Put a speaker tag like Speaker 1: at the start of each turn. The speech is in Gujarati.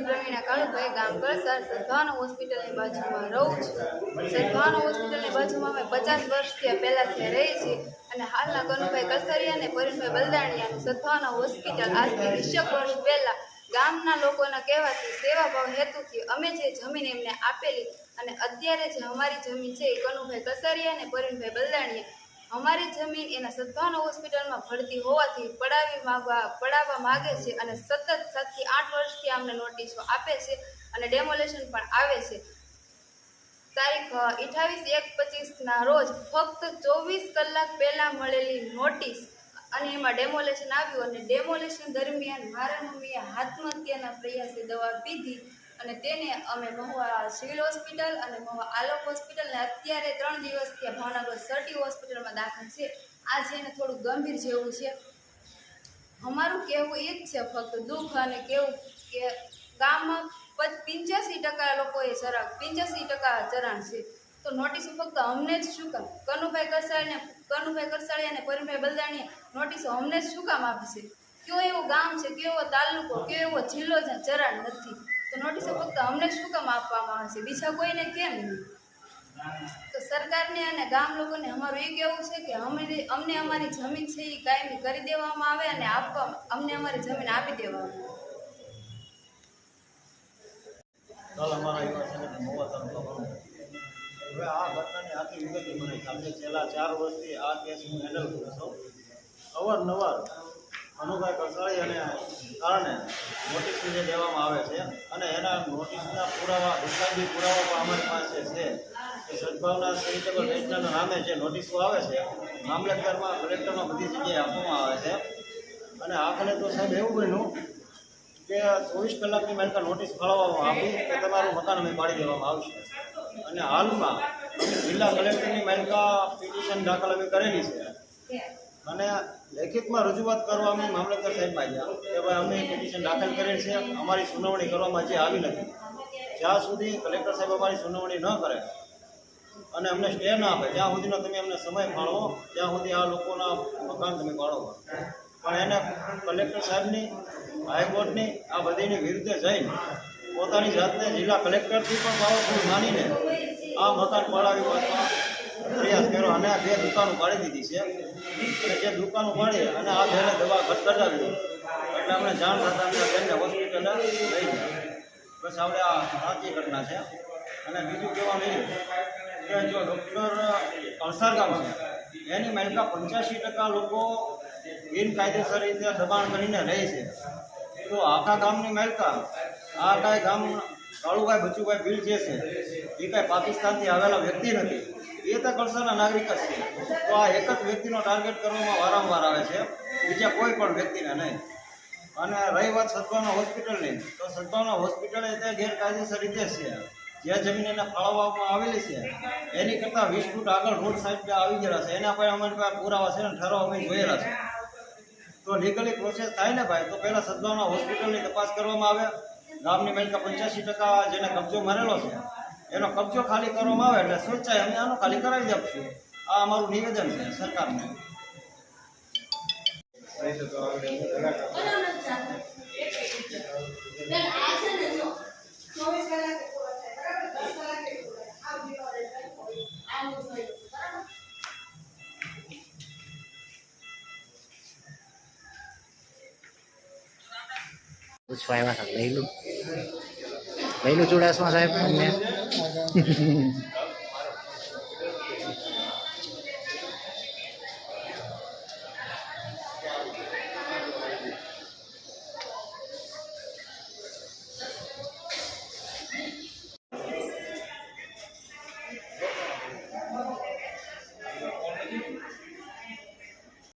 Speaker 1: પ્રવીણા કાળુભાઈ ગામ કળસાર સદભાવના હોસ્પિટલની બાજુમાં રહું છું। સદભાવના હોસ્પિટલની બાજુમાં અમે 50 વર્ષથી પહેલાથી રહી છીએ અને હાલના કનુભાઈ કસરિયા અને પરીણભાઈ બલદાણિયાનું સદભાવના હોસ્પિટલ આજથી 20 વર્ષ પહેલા ગામના લોકોના કહેવાથી સેવાભાવ હેતુથી અમે જે જમીન એમને આપેલી અને અત્યારે જે અમારી જમીન છે એ કનુભાઈ કસરિયા અને પરીણભાઈ બલદાણિયા અમારી જમીન એના સદભાવના હોસ્પિટલમાં ભરતી હોવાથી પડાવવા માગે છે અને સતત 7 થી 8 વર્ષથી અમને નોટિસો આપે છે અને ડેમોલેશન પણ આવે છે। તારીખ 28/1/25ના રોજ ફક્ત 24 કલાક પહેલા મળેલી નોટિસ અને એમાં ડેમોલેશન આવ્યું અને ડેમોલેશન દરમિયાન મારા મમ્મીએ આત્મહત્યાના પ્રયાસે દવા પીધી અને તેને અમે મહુવા સિવિલ હોસ્પિટલ અને મહુવા આલોક હોસ્પિટલ ને અત્યારે 3 દિવસથી ભાવનગર સર્ટી હોસ્પિટલમાં દાખલ છે। આ જેને થોડું ગંભીર જેવું છે। અમારું કહેવું એ જ છે ફક્ત દુઃખ અને કેવું કે ગામમાં 85% લોકોએ 85% ચરણ છે તો નોટિસો ફક્ત અમને જ શું કામ કનુભાઈ કરસાળી અને પરીણભાઈ બલદાણીએ નોટિસો અમને જ શું કામ આપશે? કયો એવું ગામ છે, કયો એવો તાલુકો, કયો એવો જિલ્લો જ્યાં ચરણ નથી તો નોટિસો ફક્ત અમને શું કામ આપવામાં આવે છે, બીજા કોઈને કેમ નહીં? તો સરકારને અને ગામ લોકોને અમારું એ કહેવું છે કે અમને અમારી જમીન છે એ કાયમી કરી દેવામાં આવે અને અમને અમારી જમીન આપી દેવામાં આવે।
Speaker 2: હવે આ ઘટનાની આખી વિગત મને ખ્યાલ છે। છેલ્લા 4 વર્ષથી આ કેસ હું હેન્ડલ કરું છું। અવારનવાર કનુભાઈ કસાળી અને કારણે નોટિસ જે દેવામાં આવે છે અને એના નોટિસના પુરાવા દસ્તાવેજી પુરાવા પણ અમારી પાસે છે કે સદભાવના ચેરિટેબલ ટ્રસ્ટના નામે જે નોટિસો આવે છે મામલતદારમાં કલેક્ટરમાં બધી જગ્યાએ આપવામાં આવે છે અને આખરે તો સાહેબ એવું બન્યું કે 24 કલાકની માલિકા નોટિસ ફાળવવામાં આવી કે તમારું મકાન અમે પાડી દેવામાં આવશે અને હાલમાં જિલ્લા કલેક્ટરની માલિકા પિટિશન દાખલ અમે કરેલી છે અને લેખિતમાં રજૂઆત કરવા અમે મામલતદાર સાહેબમાં ગયા કે ભાઈ અમે પિટિશન દાખલ કરેલ છે, અમારી સુનાવણી કરવામાં હજી આવી નથી। જ્યાં સુધી કલેક્ટર સાહેબ અમારી સુનાવણી ન કરે અને અમને સ્ટે ના આપે ત્યાં સુધીનો તમે અમને સમય ફાળવો, ત્યાં સુધી આ લોકોના મકાન તમે પાડો। પણ એને કલેક્ટર સાહેબની હાઈકોર્ટની આ બધીની વિરુદ્ધે જઈને પોતાની જાતને જિલ્લા કલેક્ટરથી પણ પાવરફુલ માનીને આ મકાન પાડાવી પાછવા પ્રયાસ કર્યો અને આ 2 દુકાનો પાડી દીધી છે અને જે દુકાનો પાડી અને આ બેને દવા ઘટ કઢાવી એટલે અમને જાણ થતાં અમે બેનને હોસ્પિટલે લઈ ગયા। બસ આપણે આ સાચી ઘટના છે। અને બીજું કહેવા નહીં કે જો ડૉક્ટર કળસાર ગામ છે એની માલિકા 85% લોકો બિનકાયદેસર રીતે દબાણ કરીને રહે છે તો આખા ગામની માલિકા આ કાંઈ ગામ કાળુભાઈ બચુભાઈ ભીલ જે છે એ કાંઈ પાકિસ્તાનથી આવેલા વ્યક્તિ નથી, એ તો કળસારના નાગરિક જ છે। તો આ એક જ વ્યક્તિનો ટાર્ગેટ કરવામાં વારંવાર આવે છે, બીજા કોઈ પણ વ્યક્તિને નહીં। અને રહી વાત સદભાવના હોસ્પિટલની તો સદભાવના હોસ્પિટલ તે ગેરકાયદેસર રીતે છે જે જમીન એને ફાળવવામાં આવેલી છે એની કરતાં 20 ફૂટ આગળ રોડ સાઈડ આવી ગયેલા છે, એના પર અમારી પાસે પુરાવા છે અને ઠરાવ અમે જોયેલા છે। તો લીગલી પ્રોસેસ થાય ને ભાઈ તો પહેલાં સદભાવના હોસ્પિટલની તપાસ કરવામાં આવે, ગામની માલિકા 85% જેને કબજો મારેલો છે એનો કબજો ખાલી કરવામાં આવે એટલે સ્વેચ્છાએ અમે આનો ખાલી કરાવી આપશું। આ અમારું નિવેદન છે સરકારને।
Speaker 3: પૂછવા આવ્યા હતા લઈ લો ચુડાસમા સાહેબ અમને